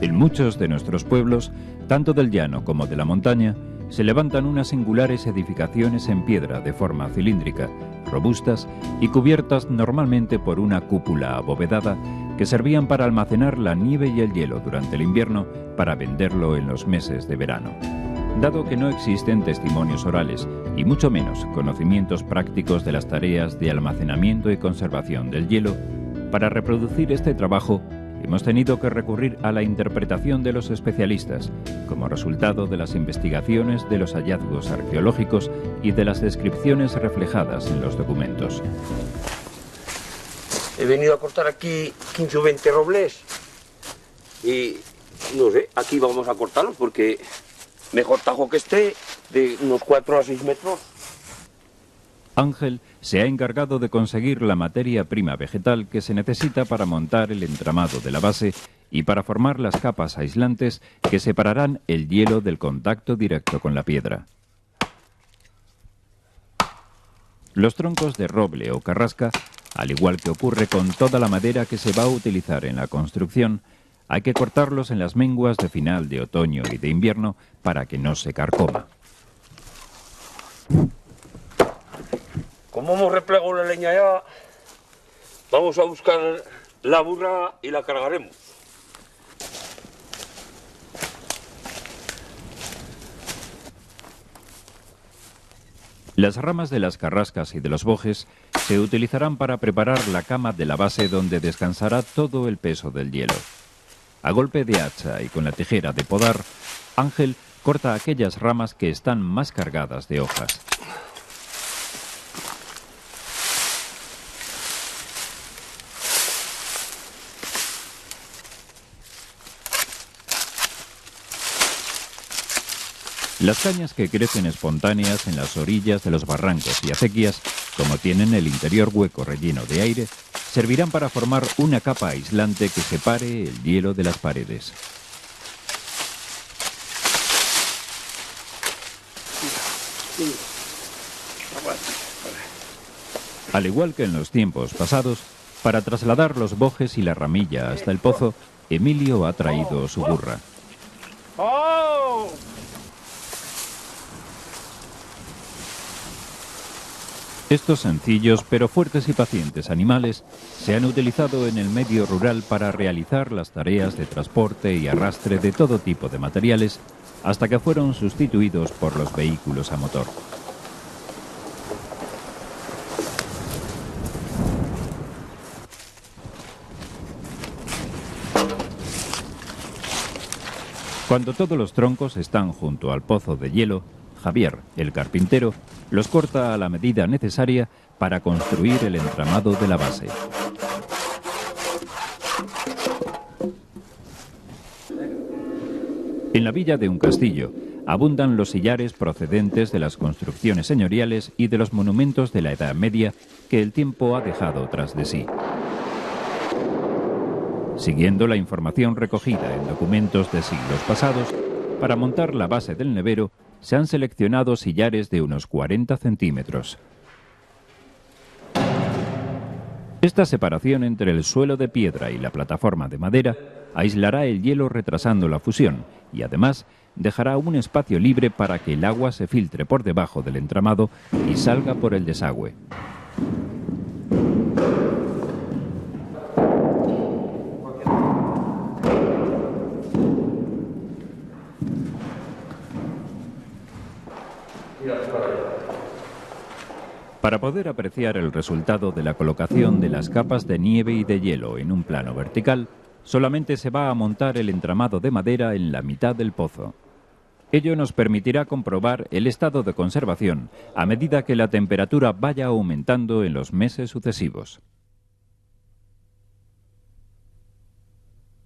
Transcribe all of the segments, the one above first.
En muchos de nuestros pueblos, tanto del llano como de la montaña, se levantan unas singulares edificaciones en piedra de forma cilíndrica, robustas y cubiertas normalmente por una cúpula abovedada que servían para almacenar la nieve y el hielo durante el invierno para venderlo en los meses de verano. Dado que no existen testimonios orales y mucho menos conocimientos prácticos de las tareas de almacenamiento y conservación del hielo, para reproducir este trabajo hemos tenido que recurrir a la interpretación de los especialistas, como resultado de las investigaciones, de los hallazgos arqueológicos y de las descripciones reflejadas en los documentos. He venido a cortar aquí 15 o 20 robles y no sé, aquí vamos a cortarlos porque mejor tajo que esté de unos 4 a 6 metros. Ángel se ha encargado de conseguir la materia prima vegetal que se necesita para montar el entramado de la base y para formar las capas aislantes que separarán el hielo del contacto directo con la piedra. Los troncos de roble o carrasca, al igual que ocurre con toda la madera que se va a utilizar en la construcción, hay que cortarlos en las menguas de final de otoño y de invierno para que no se carcoma. Como hemos replegado la leña ya, vamos a buscar la burra y la cargaremos. Las ramas de las carrascas y de los bojes se utilizarán para preparar la cama de la base donde descansará todo el peso del hielo. A golpe de hacha y con la tijera de podar, Ángel corta aquellas ramas que están más cargadas de hojas. Las cañas que crecen espontáneas en las orillas de los barrancos y acequias, como tienen el interior hueco relleno de aire, servirán para formar una capa aislante que separe el hielo de las paredes. Al igual que en los tiempos pasados, para trasladar los bojes y la ramilla hasta el pozo, Emilio ha traído su burra. Estos sencillos pero fuertes y pacientes animales se han utilizado en el medio rural para realizar las tareas de transporte y arrastre de todo tipo de materiales hasta que fueron sustituidos por los vehículos a motor. Cuando todos los troncos están junto al pozo de hielo, Javier, el carpintero, los corta a la medida necesaria para construir el entramado de la base. En la villa de un castillo abundan los sillares procedentes de las construcciones señoriales y de los monumentos de la Edad Media que el tiempo ha dejado tras de sí. Siguiendo la información recogida en documentos de siglos pasados, para montar la base del nevero se han seleccionado sillares de unos 40 centímetros. Esta separación entre el suelo de piedra y la plataforma de madera aislará el hielo retrasando la fusión y además dejará un espacio libre para que el agua se filtre por debajo del entramado y salga por el desagüe. Para poder apreciar el resultado de la colocación de las capas de nieve y de hielo en un plano vertical, solamente se va a montar el entramado de madera en la mitad del pozo. Ello nos permitirá comprobar el estado de conservación a medida que la temperatura vaya aumentando en los meses sucesivos.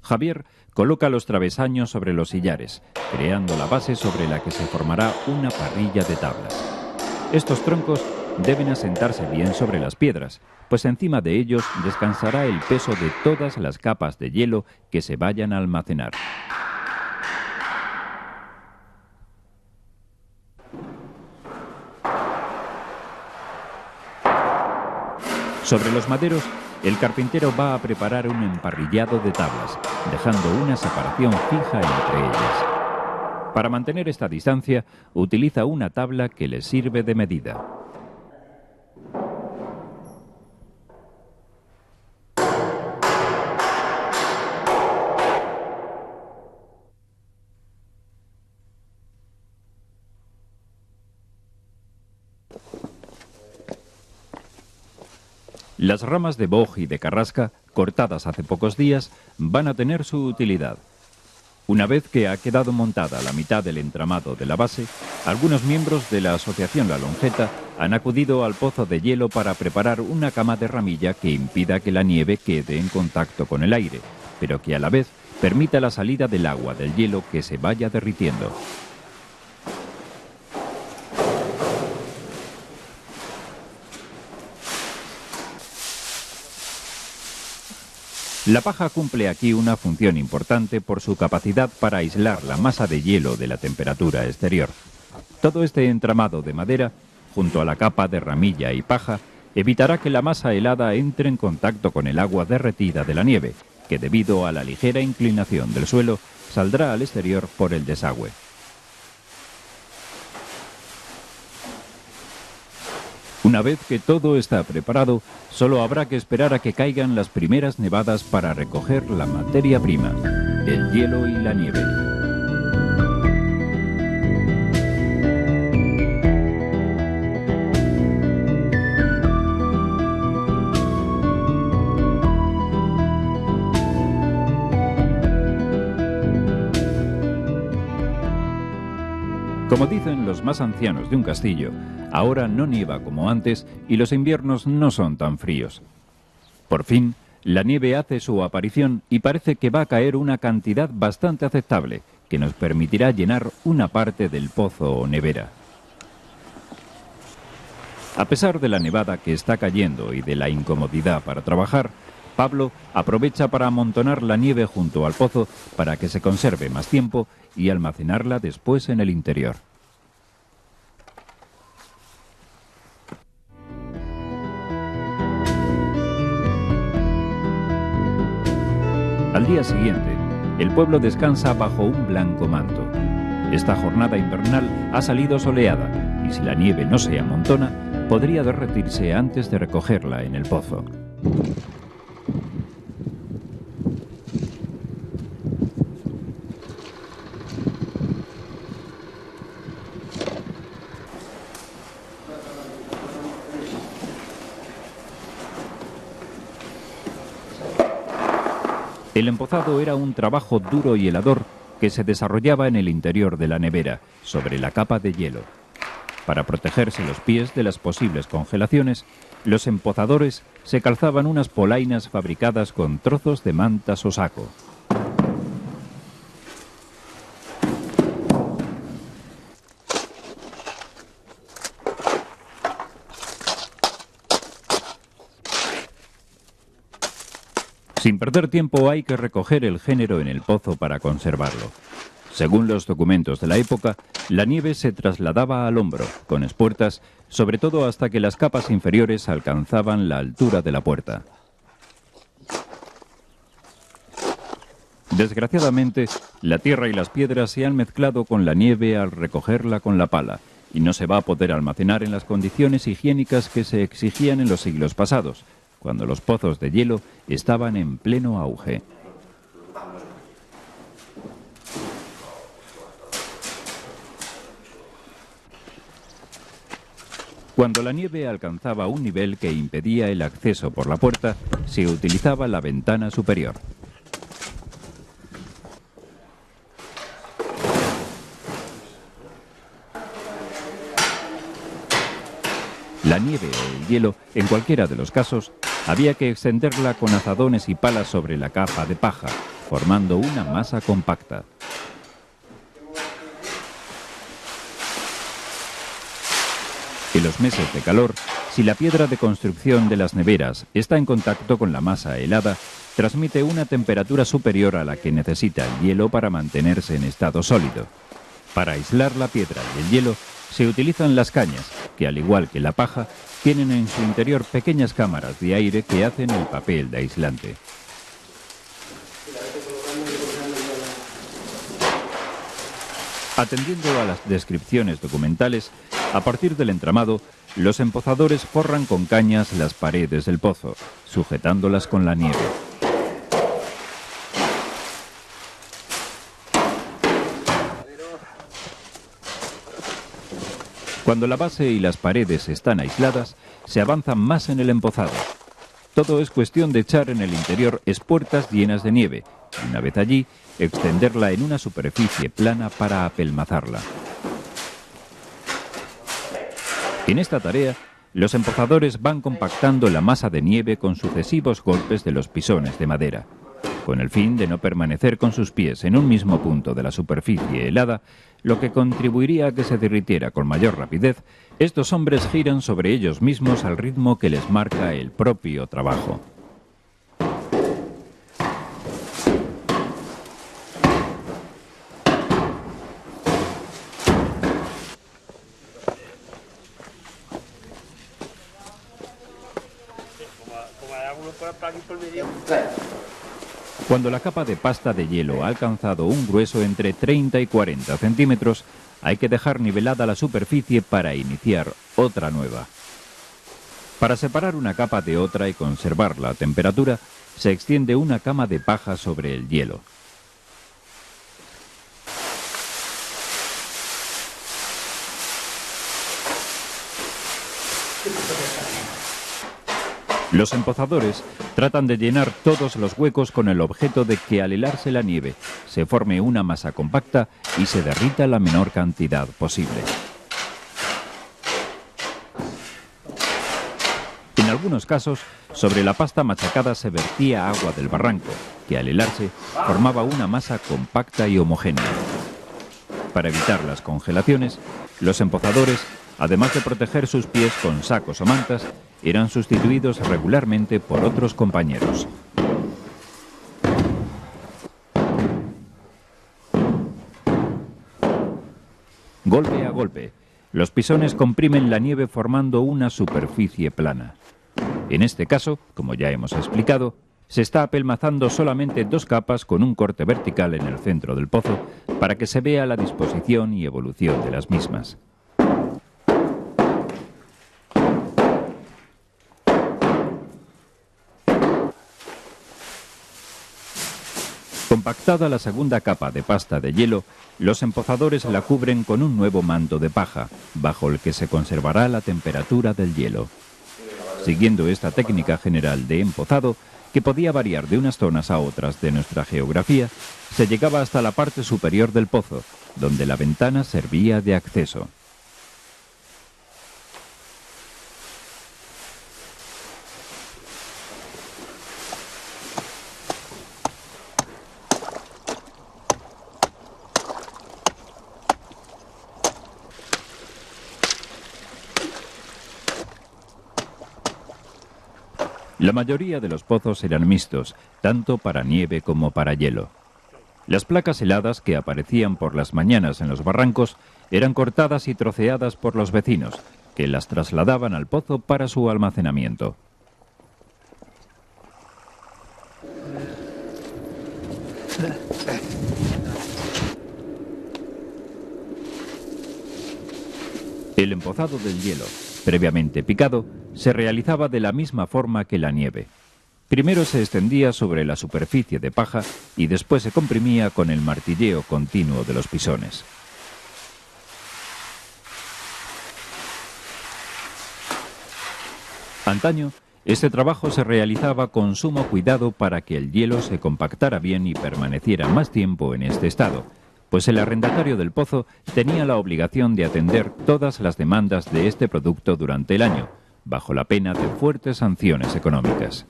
Javier coloca los travesaños sobre los sillares, creando la base sobre la que se formará una parrilla de tablas. Estos troncos deben asentarse bien sobre las piedras, pues encima de ellos descansará el peso de todas las capas de hielo que se vayan a almacenar. Sobre los maderos el carpintero va a preparar un emparrillado de tablas, dejando una separación fija entre ellas. Para mantener esta distancia, utiliza una tabla que le sirve de medida. Las ramas de boj y de carrasca, cortadas hace pocos días, van a tener su utilidad. Una vez que ha quedado montada la mitad del entramado de la base, algunos miembros de la asociación La Longeta han acudido al pozo de hielo para preparar una cama de ramilla que impida que la nieve quede en contacto con el aire, pero que a la vez permita la salida del agua del hielo que se vaya derritiendo. La paja cumple aquí una función importante por su capacidad para aislar la masa de hielo de la temperatura exterior. Todo este entramado de madera, junto a la capa de ramilla y paja, evitará que la masa helada entre en contacto con el agua derretida de la nieve, que debido a la ligera inclinación del suelo, saldrá al exterior por el desagüe. Una vez que todo está preparado, solo habrá que esperar a que caigan las primeras nevadas para recoger la materia prima, el hielo y la nieve. Como dicen los más ancianos de un castillo, ahora no nieva como antes y los inviernos no son tan fríos. Por fin, la nieve hace su aparición y parece que va a caer una cantidad bastante aceptable, que nos permitirá llenar una parte del pozo o nevera. A pesar de la nevada que está cayendo y de la incomodidad para trabajar, Pablo aprovecha para amontonar la nieve junto al pozo para que se conserve más tiempo y almacenarla después en el interior. Al día siguiente, el pueblo descansa bajo un blanco manto. Esta jornada invernal ha salido soleada y si la nieve no se amontona, podría derretirse antes de recogerla en el pozo. El empozado era un trabajo duro y helador que se desarrollaba en el interior de la nevera, sobre la capa de hielo. Para protegerse los pies de las posibles congelaciones, los empozadores se calzaban unas polainas fabricadas con trozos de mantas o saco. Sin perder tiempo hay que recoger el género en el pozo para conservarlo. Según los documentos de la época, la nieve se trasladaba al hombro, con espuertas, sobre todo hasta que las capas inferiores alcanzaban la altura de la puerta. Desgraciadamente, la tierra y las piedras se han mezclado con la nieve al recogerla con la pala, y no se va a poder almacenar en las condiciones higiénicas que se exigían en los siglos pasados, cuando los pozos de hielo estaban en pleno auge. Cuando la nieve alcanzaba un nivel que impedía el acceso por la puerta, se utilizaba la ventana superior. La nieve o el hielo, en cualquiera de los casos, había que extenderla con azadones y palas sobre la capa de paja, formando una masa compacta. En los meses de calor, si la piedra de construcción de las neveras está en contacto con la masa helada, transmite una temperatura superior a la que necesita el hielo para mantenerse en estado sólido. Para aislar la piedra y el hielo, se utilizan las cañas, que al igual que la paja, tienen en su interior pequeñas cámaras de aire que hacen el papel de aislante. Atendiendo a las descripciones documentales, a partir del entramado, los empozadores forran con cañas las paredes del pozo, sujetándolas con la nieve. Cuando la base y las paredes están aisladas, se avanza más en el empozado. Todo es cuestión de echar en el interior espuertas llenas de nieve y, una vez allí, extenderla en una superficie plana para apelmazarla. En esta tarea, los empozadores van compactando la masa de nieve con sucesivos golpes de los pisones de madera. Con el fin de no permanecer con sus pies en un mismo punto de la superficie helada, lo que contribuiría a que se derritiera con mayor rapidez, estos hombres giran sobre ellos mismos al ritmo que les marca el propio trabajo. Cuando la capa de pasta de hielo ha alcanzado un grueso entre 30 y 40 centímetros, hay que dejar nivelada la superficie para iniciar otra nueva. Para separar una capa de otra y conservar la temperatura, se extiende una cama de paja sobre el hielo. Los empozadores tratan de llenar todos los huecos con el objeto de que al helarse la nieve se forme una masa compacta y se derrita la menor cantidad posible. En algunos casos, sobre la pasta machacada se vertía agua del barranco, que al helarse formaba una masa compacta y homogénea. Para evitar las congelaciones, los empozadores, además de proteger sus pies con sacos o mantas, eran sustituidos regularmente por otros compañeros. Golpe a golpe, los pisones comprimen la nieve formando una superficie plana. En este caso, como ya hemos explicado, se está apelmazando solamente dos capas con un corte vertical en el centro del pozo para que se vea la disposición y evolución de las mismas. Compactada la segunda capa de pasta de hielo, los empozadores la cubren con un nuevo manto de paja, bajo el que se conservará la temperatura del hielo. Siguiendo esta técnica general de empozado, que podía variar de unas zonas a otras de nuestra geografía, se llegaba hasta la parte superior del pozo, donde la ventana servía de acceso. La mayoría de los pozos eran mixtos, tanto para nieve como para hielo. Las placas heladas que aparecían por las mañanas en los barrancos eran cortadas y troceadas por los vecinos, que las trasladaban al pozo para su almacenamiento. El empozado del hielo, previamente picado, se realizaba de la misma forma que la nieve. Primero se extendía sobre la superficie de paja y después se comprimía con el martilleo continuo de los pisones. Antaño, este trabajo se realizaba con sumo cuidado para que el hielo se compactara bien y permaneciera más tiempo en este estado, pues el arrendatario del pozo tenía la obligación de atender todas las demandas de este producto durante el año, bajo la pena de fuertes sanciones económicas.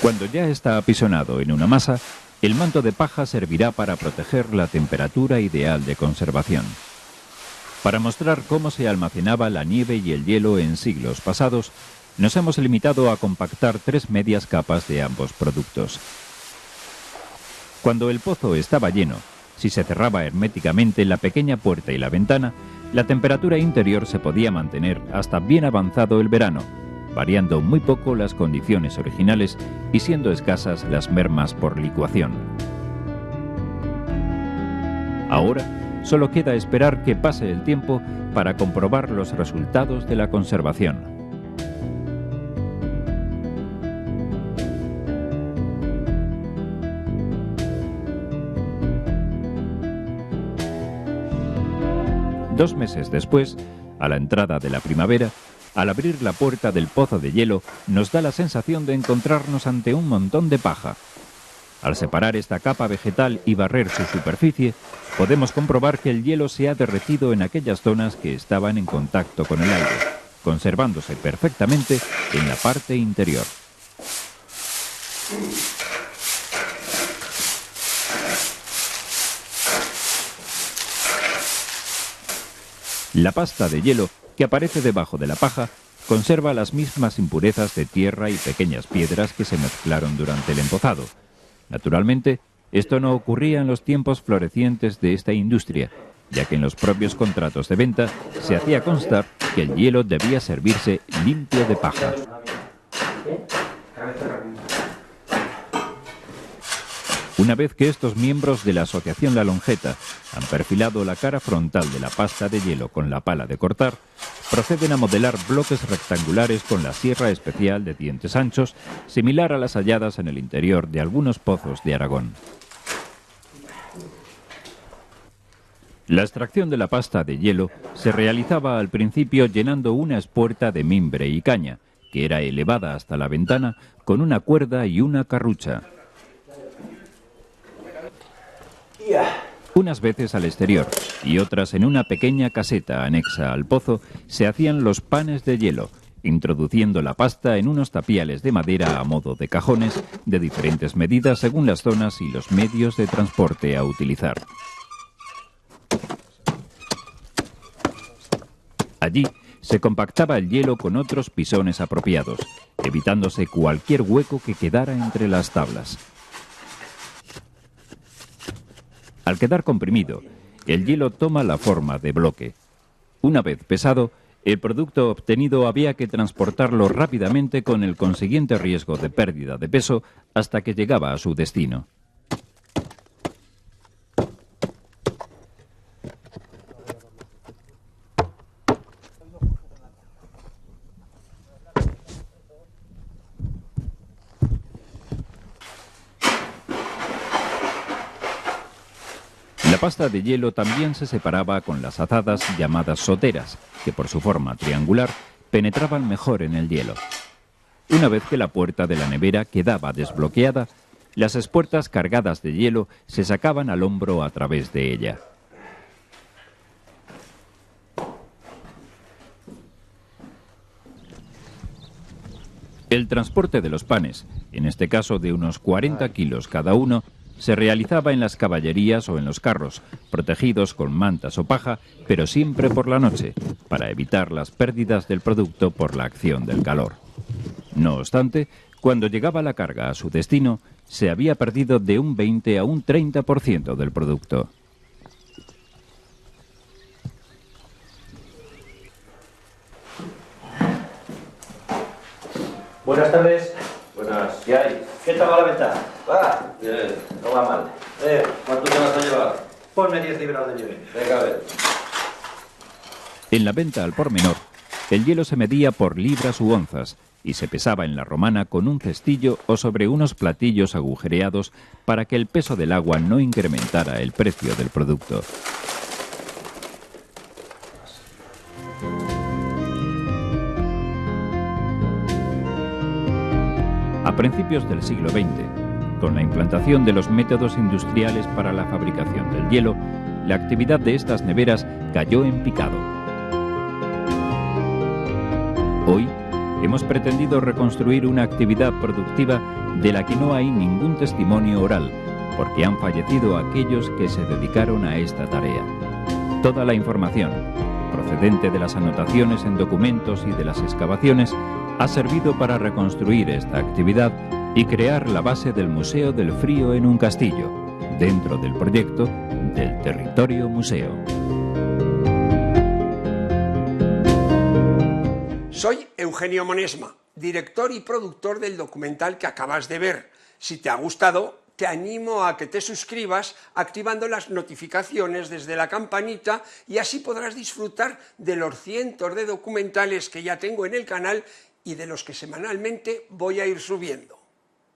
Cuando ya está apisonado en una masa, el manto de paja servirá para proteger la temperatura ideal de conservación. Para mostrar cómo se almacenaba la nieve y el hielo en siglos pasados, nos hemos limitado a compactar 3 medias capas de ambos productos. Cuando el pozo estaba lleno, si se cerraba herméticamente la pequeña puerta y la ventana, la temperatura interior se podía mantener hasta bien avanzado el verano, variando muy poco las condiciones originales y siendo escasas las mermas por licuación. Ahora solo queda esperar que pase el tiempo para comprobar los resultados de la conservación. Dos meses después, a la entrada de la primavera, al abrir la puerta del pozo de hielo, nos da la sensación de encontrarnos ante un montón de paja. Al separar esta capa vegetal y barrer su superficie, podemos comprobar que el hielo se ha derretido en aquellas zonas que estaban en contacto con el aire, conservándose perfectamente en la parte interior. La pasta de hielo que aparece debajo de la paja conserva las mismas impurezas de tierra y pequeñas piedras que se mezclaron durante el empozado. Naturalmente, esto no ocurría en los tiempos florecientes de esta industria, ya que en los propios contratos de venta se hacía constar que el hielo debía servirse limpio de paja. Una vez que estos miembros de la Asociación La Longeta han perfilado la cara frontal de la pasta de hielo con la pala de cortar, proceden a modelar bloques rectangulares con la sierra especial de dientes anchos, similar a las halladas en el interior de algunos pozos de Aragón. La extracción de la pasta de hielo se realizaba al principio llenando una espuerta de mimbre y caña, que era elevada hasta la ventana con una cuerda y una carrucha. Unas veces al exterior y otras en una pequeña caseta anexa al pozo se hacían los panes de hielo, introduciendo la pasta en unos tapiales de madera a modo de cajones de diferentes medidas según las zonas y los medios de transporte a utilizar. Allí se compactaba el hielo con otros pisones apropiados, evitándose cualquier hueco que quedara entre las tablas. Al quedar comprimido, el hielo toma la forma de bloque. Una vez pesado, el producto obtenido había que transportarlo rápidamente con el consiguiente riesgo de pérdida de peso hasta que llegaba a su destino. La pasta de hielo también se separaba con las azadas llamadas soteras, que por su forma triangular penetraban mejor en el hielo. Una vez que la puerta de la nevera quedaba desbloqueada, las espuertas cargadas de hielo se sacaban al hombro a través de ella. El transporte de los panes, en este caso de unos 40 kilos cada uno, se realizaba en las caballerías o en los carros, protegidos con mantas o paja, pero siempre por la noche, para evitar las pérdidas del producto por la acción del calor. No obstante, cuando llegaba la carga a su destino, se había perdido de un 20 a un 30% del producto. Buenas tardes. Buenas, ¿qué hay? ¿Qué tal va la venta? Bien, no va mal. ¿Cuánto te vas a llevar? Ponme 10 libras de nieve. Venga, a ver. En la venta al por menor, el hielo se medía por libras u onzas y se pesaba en la romana con un cestillo o sobre unos platillos agujereados para que el peso del agua no incrementara el precio del producto. A principios del siglo XX, con la implantación de los métodos industriales para la fabricación del hielo, la actividad de estas neveras cayó en picado. Hoy hemos pretendido reconstruir una actividad productiva de la que no hay ningún testimonio oral, porque han fallecido aquellos que se dedicaron a esta tarea. Toda la información, procedente de las anotaciones en documentos y de las excavaciones, ha servido para reconstruir esta actividad y crear la base del Museo del Frío en un castillo, dentro del proyecto del Territorio Museo. Soy Eugenio Monesma, director y productor del documental que acabas de ver. Si te ha gustado, te animo a que te suscribas activando las notificaciones desde la campanita y así podrás disfrutar de los cientos de documentales que ya tengo en el canal y de los que semanalmente voy a ir subiendo.